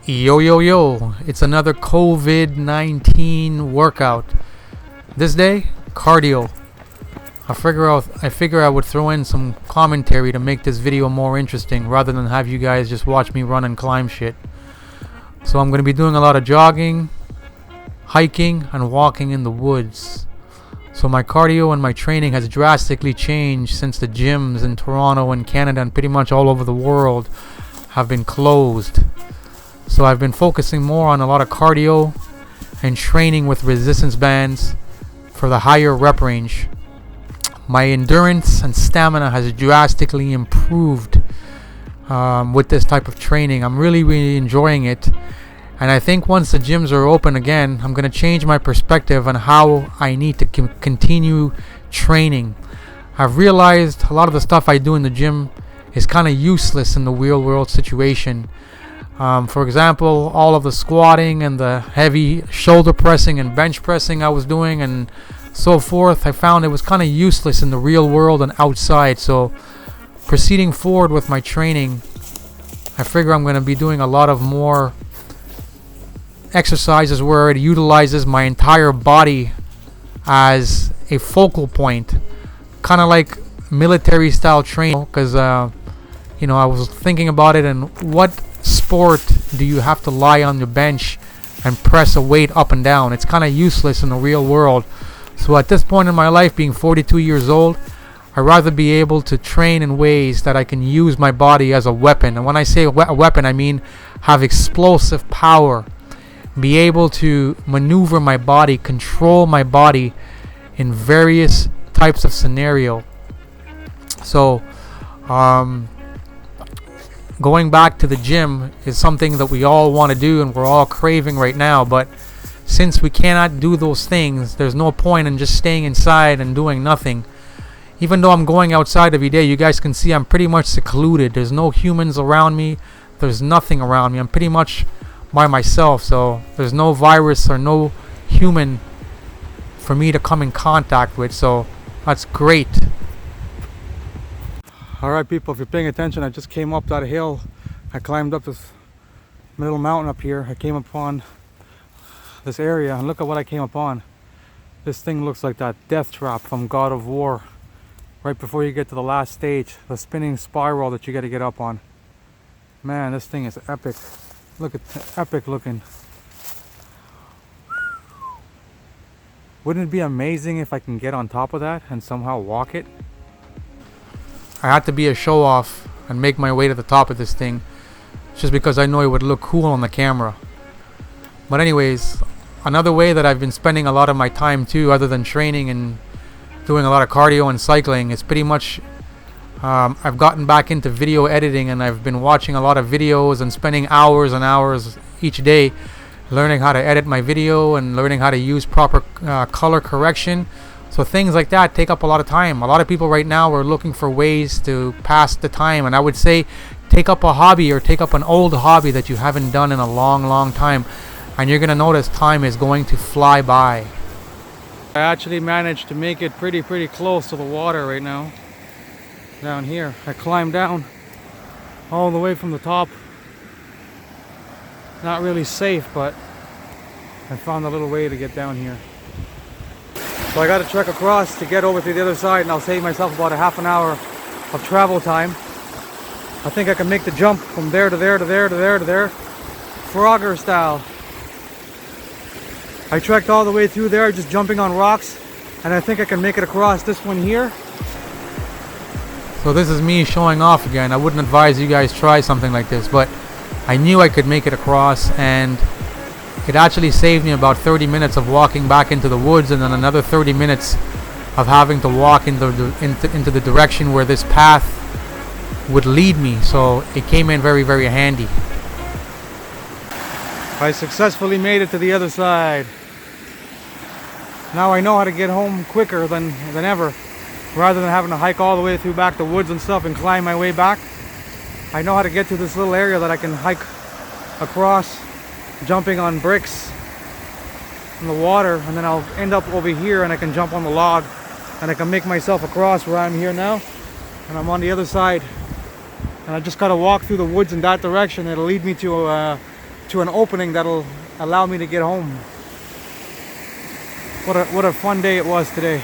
Yo, yo, yo, it's another COVID-19 workout. This day, cardio. I figure I would throw in some commentary to make this video more interesting rather than have you guys just watch me run and climb shit. So I'm going to be doing a lot of jogging, hiking, and walking in the woods. So my cardio and my training has drastically changed since the gyms in Toronto and Canada and pretty much all over the world have been closed. So I've been focusing more on a lot of cardio and training with resistance bands for the higher rep range. My endurance and stamina has drastically improved with this type of training. I'm really enjoying it. And I think once the gyms are open again, I'm going to change my perspective on how I need to continue training. I've realized a lot of the stuff I do in the gym is kind of useless in the real world situation. For example, all of the squatting and the heavy shoulder pressing and bench pressing I was doing and so forth, I found it was kind of useless in the real world and outside. So proceeding forward with my training, I figure I'm going to be doing a lot of more exercises where it utilizes my entire body as a focal point, kind of like military style training. Because I was thinking about it, and what sport do you have to lie on the bench and press a weight up and down? It's kind of useless in the real world. So at this point in my life, being 42 years old, I'd rather be able to train in ways that I can use my body as a weapon. And when I say a weapon, I mean have explosive power, be able to maneuver my body, control my body in various types of scenario. So going back to the gym is something that we all want to do and we're all craving right now. But since we cannot do those things, there's no point in just staying inside and doing nothing. Even though I'm going outside every day, you guys can see I'm pretty much secluded. There's no humans around me. There's nothing around me. I'm pretty much by myself. So there's no virus or no human for me to come in contact with. So that's great. Alright people, if you're paying attention, I just came up that hill. I climbed up this little mountain up here. I came upon this area and look at what I came upon. This thing looks like that death trap from God of War. Right before you get to the last stage, the spinning spiral that you got to get up on. Man, this thing is epic. Look at epic looking. Wouldn't it be amazing if I can get on top of that and somehow walk it? I had to be a show off and make my way to the top of this thing just because I know it would look cool on the camera. But anyways, another way that I've been spending a lot of my time too, other than training and doing a lot of cardio and cycling, is pretty much I've gotten back into video editing, and I've been watching a lot of videos and spending hours and hours each day learning how to edit my video and learning how to use proper color correction. So things like that take up a lot of time. A lot of people right now are looking for ways to pass the time, and I would say take up a hobby or take up an old hobby that you haven't done in a long time, and you're gonna notice time is going to fly by. I actually managed to make it pretty close to the water right now. Down here, I climbed down all the way from the top. Not really safe, but I found a little way to get down here. So I got to trek across to get over to the other side, and I'll save myself about a half an hour of travel time. I think I can make the jump from there to there to there to there to there, Frogger style. I trekked all the way through there, just jumping on rocks, and I think I can make it across this one here. So this is me showing off again. I wouldn't advise you guys try something like this, but I knew I could make it across, and it actually saved me about 30 minutes of walking back into the woods, and then another 30 minutes of having to walk into the direction where this path would lead me. So it came in very handy. I successfully made it to the other side. Now I know how to get home quicker than ever. Rather than having to hike all the way through back the woods and stuff and climb my way back, I know how to get to this little area that I can hike across, jumping on bricks in the water, and then I'll end up over here and I can jump on the log and I can make myself across where I'm here now, and I'm on the other side, and I just gotta walk through the woods in that direction. It'll lead me to to an opening that'll allow me to get home. What a fun day it was today.